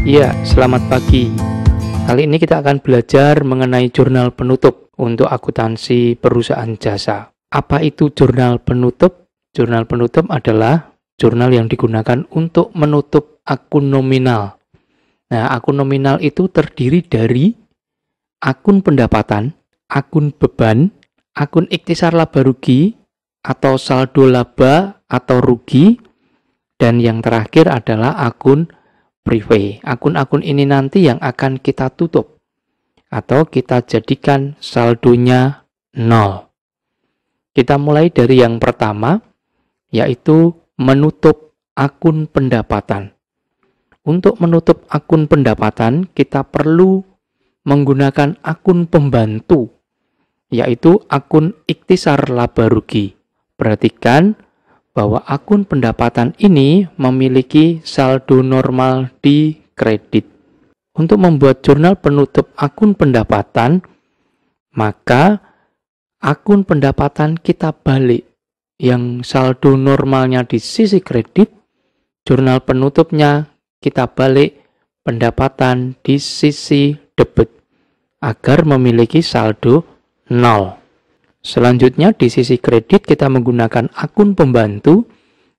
Iya, selamat pagi. Kali ini kita akan belajar mengenai jurnal penutup untuk akuntansi perusahaan jasa. Apa itu jurnal penutup? Jurnal penutup adalah jurnal yang digunakan untuk menutup akun nominal. Nah, akun nominal itu terdiri dari akun pendapatan, akun beban, akun ikhtisar laba rugi, atau saldo laba atau rugi, dan yang terakhir adalah akun prive. Akun-akun ini nanti yang akan kita tutup atau kita jadikan saldonya 0. Kita mulai dari yang pertama, yaitu menutup akun pendapatan. Untuk menutup akun pendapatan, kita perlu menggunakan akun pembantu, yaitu akun ikhtisar laba rugi. Perhatikan bahwa akun pendapatan ini memiliki saldo normal di kredit. Untuk membuat jurnal penutup akun pendapatan, maka akun pendapatan kita balik. Yang saldo normalnya di sisi kredit, jurnal penutupnya kita balik pendapatan di sisi debit, agar memiliki saldo 0. Selanjutnya di sisi kredit kita menggunakan akun pembantu,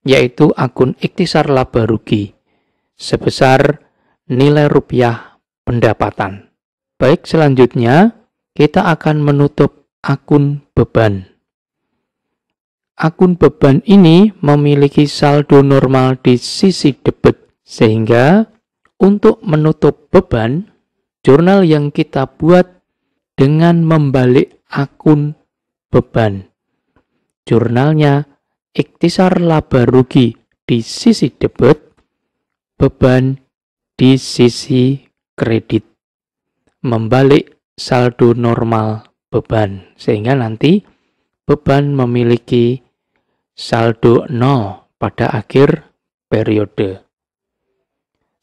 yaitu akun ikhtisar laba rugi sebesar nilai rupiah pendapatan. Baik, selanjutnya kita akan menutup akun beban. Akun beban ini memiliki saldo normal di sisi debit, sehingga untuk menutup beban, jurnal yang kita buat dengan membalik akun beban. Jurnalnya ikhtisar laba rugi di sisi debit, beban di sisi kredit. Membalik saldo normal beban, sehingga nanti beban memiliki saldo 0 pada akhir periode.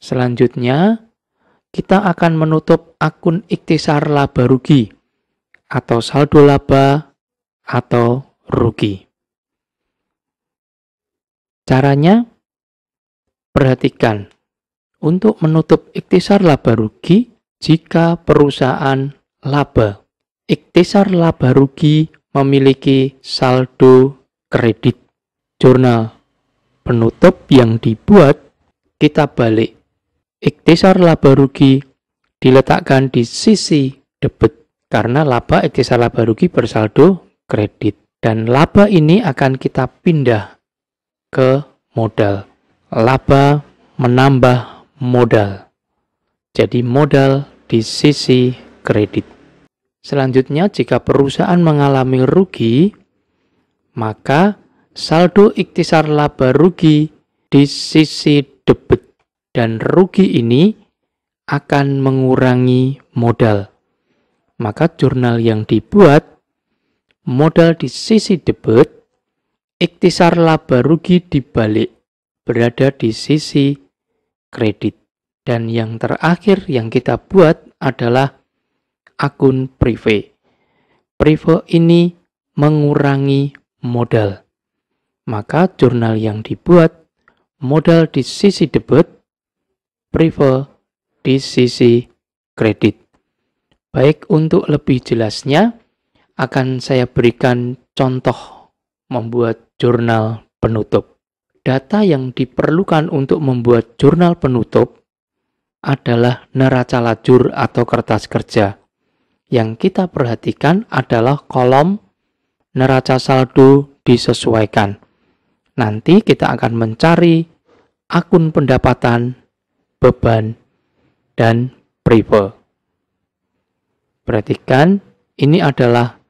Selanjutnya, kita akan menutup akun ikhtisar laba rugi atau saldo laba atau rugi. Caranya, perhatikan, untuk menutup ikhtisar laba rugi jika perusahaan laba. Ikhtisar laba rugi memiliki saldo kredit. Jurnal penutup yang dibuat kita balik. Ikhtisar laba rugi diletakkan di sisi debit karena laba ikhtisar laba rugi bersaldo kredit, dan laba ini akan kita pindah ke modal. Laba menambah modal, jadi modal di sisi kredit. Selanjutnya, jika perusahaan mengalami rugi, maka saldo ikhtisar laba rugi di sisi debit, dan rugi ini akan mengurangi modal. Maka jurnal yang dibuat modal di sisi debit, ikhtisar laba rugi dibalik, berada di sisi kredit. Dan yang terakhir yang kita buat adalah akun prive. Prive ini mengurangi modal. Maka jurnal yang dibuat modal di sisi debit, prive di sisi kredit. Baik, untuk lebih jelasnya akan saya berikan contoh membuat jurnal penutup. Data yang diperlukan untuk membuat jurnal penutup adalah neraca lajur atau kertas kerja. Yang kita perhatikan adalah kolom neraca saldo disesuaikan. Nanti kita akan mencari akun pendapatan, beban, dan prive. Perhatikan, ini adalah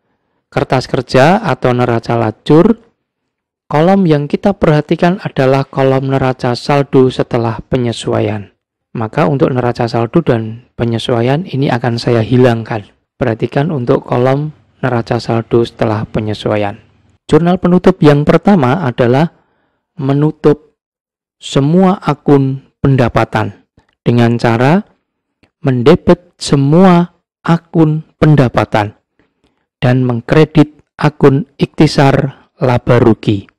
kertas kerja atau neraca lajur. Kolom yang kita perhatikan adalah kolom neraca saldo setelah penyesuaian. Maka untuk neraca saldo dan penyesuaian ini akan saya hilangkan. Perhatikan untuk kolom neraca saldo setelah penyesuaian. Jurnal penutup yang pertama adalah menutup semua akun pendapatan dengan cara mendebet semua akun pendapatan dan mengkredit akun ikhtisar laba rugi.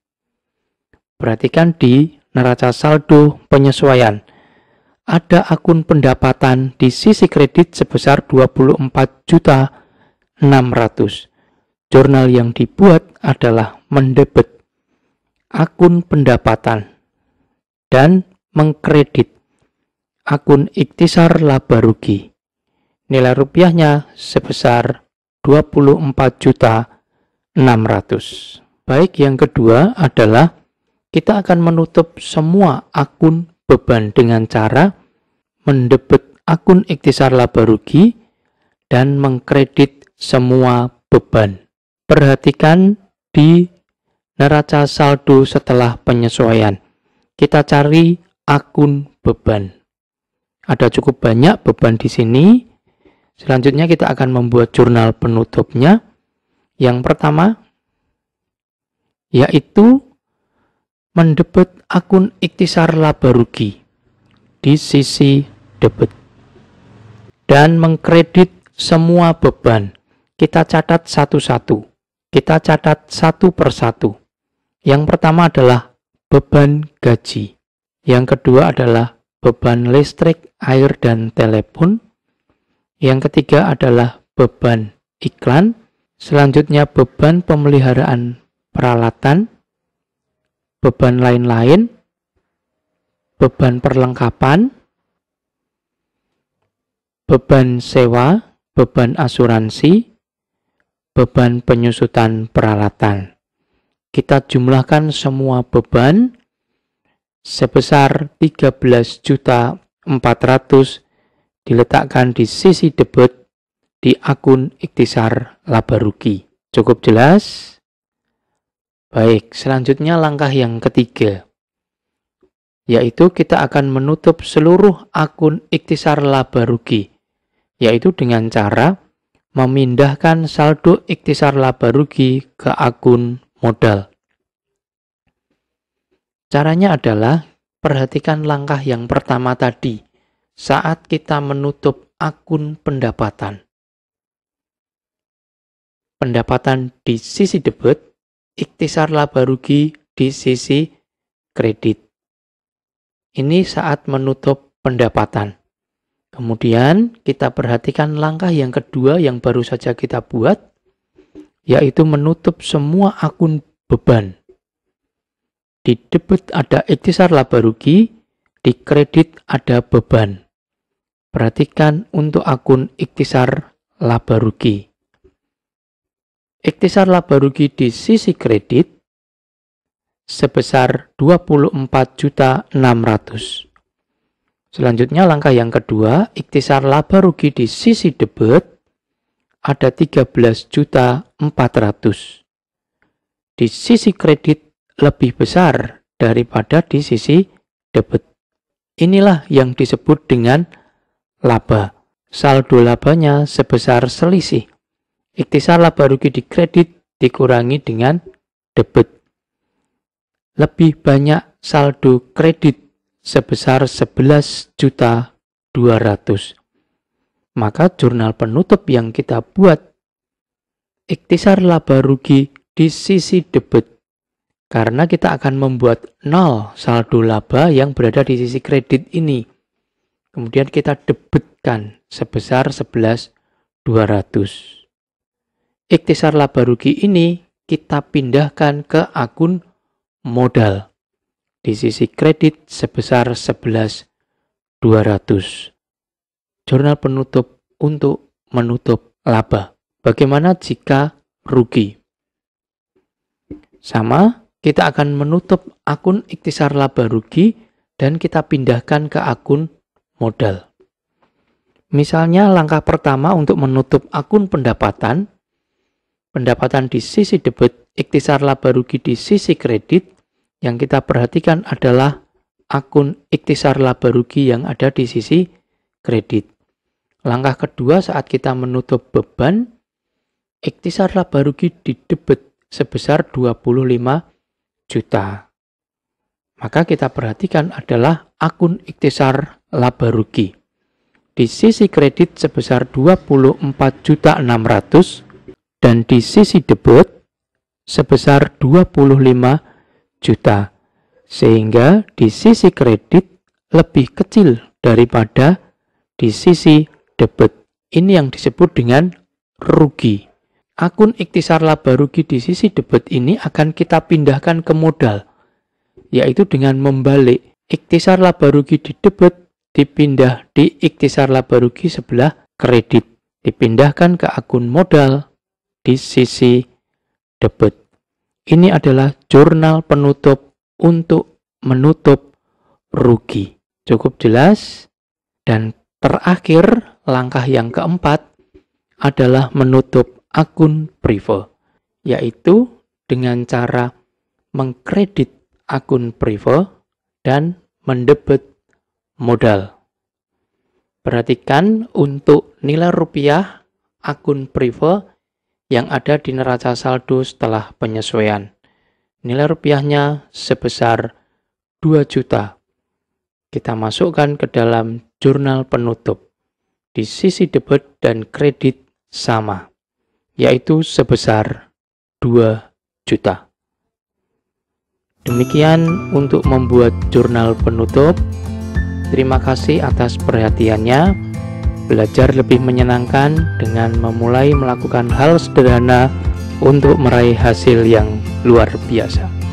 Perhatikan di neraca saldo penyesuaian. ada akun pendapatan di sisi kredit sebesar 24.600.000. Jurnal yang dibuat adalah mendebet akun pendapatan dan mengkredit akun ikhtisar laba rugi. Nilai rupiahnya sebesar 24.600.000. Baik, yang kedua adalah kita akan menutup semua akun beban dengan cara mendebet akun ikhtisar laba rugi dan mengkredit semua beban. Perhatikan di neraca saldo setelah penyesuaian. Kita cari akun beban. Ada cukup banyak beban di sini. Selanjutnya kita akan membuat jurnal penutupnya. Yang pertama yaitu mendebet akun ikhtisar laba rugi di sisi debit dan mengkredit semua beban. Kita catat satu-satu. Kita catat satu persatu. Yang pertama adalah beban gaji. Yang kedua adalah beban listrik, air, dan telepon. Yang ketiga adalah beban iklan. Selanjutnya beban pemeliharaan peralatan, beban lain-lain, beban perlengkapan, beban sewa, beban asuransi, beban penyusutan peralatan. Kita jumlahkan semua beban sebesar 13.400.000 diletakkan di sisi debit di akun ikhtisar laba rugi. Cukup jelas? Baik, selanjutnya langkah yang ketiga, yaitu kita akan menutup seluruh akun ikhtisar laba rugi, yaitu dengan cara memindahkan saldo ikhtisar laba rugi ke akun modal. Caranya adalah, perhatikan langkah yang pertama tadi, saat kita menutup akun pendapatan. Pendapatan di sisi debit, ikhtisar laba rugi di sisi kredit. Ini saat menutup pendapatan. Kemudian kita perhatikan langkah yang kedua yang baru saja kita buat, yaitu menutup semua akun beban. Di debit ada ikhtisar laba rugi, di kredit ada beban. Perhatikan untuk akun ikhtisar laba rugi. Ikhtisar laba rugi di sisi kredit sebesar 24.600.000. Selanjutnya langkah yang kedua, ikhtisar laba rugi di sisi debit ada 13.400.000. Di sisi kredit lebih besar daripada di sisi debit. Inilah yang disebut dengan laba. Saldo labanya sebesar selisih ikhtisar laba rugi di kredit dikurangi dengan debit. Lebih banyak saldo kredit sebesar 11.200.000. Maka jurnal penutup yang kita buat, ikhtisar laba rugi di sisi debit. Karena kita akan membuat 0 saldo laba yang berada di sisi kredit ini. Kemudian kita debitkan sebesar 11.200. Ikhtisar laba rugi ini kita pindahkan ke akun modal di sisi kredit sebesar 11.200. Jurnal penutup untuk menutup laba. Bagaimana jika rugi? Sama, kita akan menutup akun ikhtisar laba rugi dan kita pindahkan ke akun modal. Misalnya langkah pertama untuk menutup akun pendapatan di sisi debit, ikhtisar laba rugi di sisi kredit, yang kita perhatikan adalah akun ikhtisar laba rugi yang ada di sisi kredit. Langkah kedua saat kita menutup beban, ikhtisar laba rugi di debit sebesar 25 juta. Maka kita perhatikan adalah akun ikhtisar laba rugi. Di sisi kredit sebesar 24.600.000 dan di sisi debit sebesar 25 juta. Sehingga di sisi kredit lebih kecil daripada di sisi debit. Ini yang disebut dengan rugi. Akun ikhtisar laba rugi di sisi debit ini akan kita pindahkan ke modal, yaitu dengan membalik ikhtisar laba rugi di debit dipindah di ikhtisar laba rugi sebelah kredit, dipindahkan ke akun modal di sisi debit. Ini adalah jurnal penutup untuk menutup rugi. Cukup jelas? Dan terakhir, langkah yang keempat adalah menutup akun prive, yaitu dengan cara mengkredit akun prive dan mendebit modal. Perhatikan untuk nilai rupiah akun prive yang ada di neraca saldo setelah penyesuaian. Nilai rupiahnya sebesar 2 juta. Kita masukkan ke dalam jurnal penutup. Di sisi debit dan kredit sama, yaitu sebesar 2 juta. Demikian untuk membuat jurnal penutup. Terima kasih atas perhatiannya. Belajar lebih menyenangkan dengan memulai melakukan hal sederhana untuk meraih hasil yang luar biasa.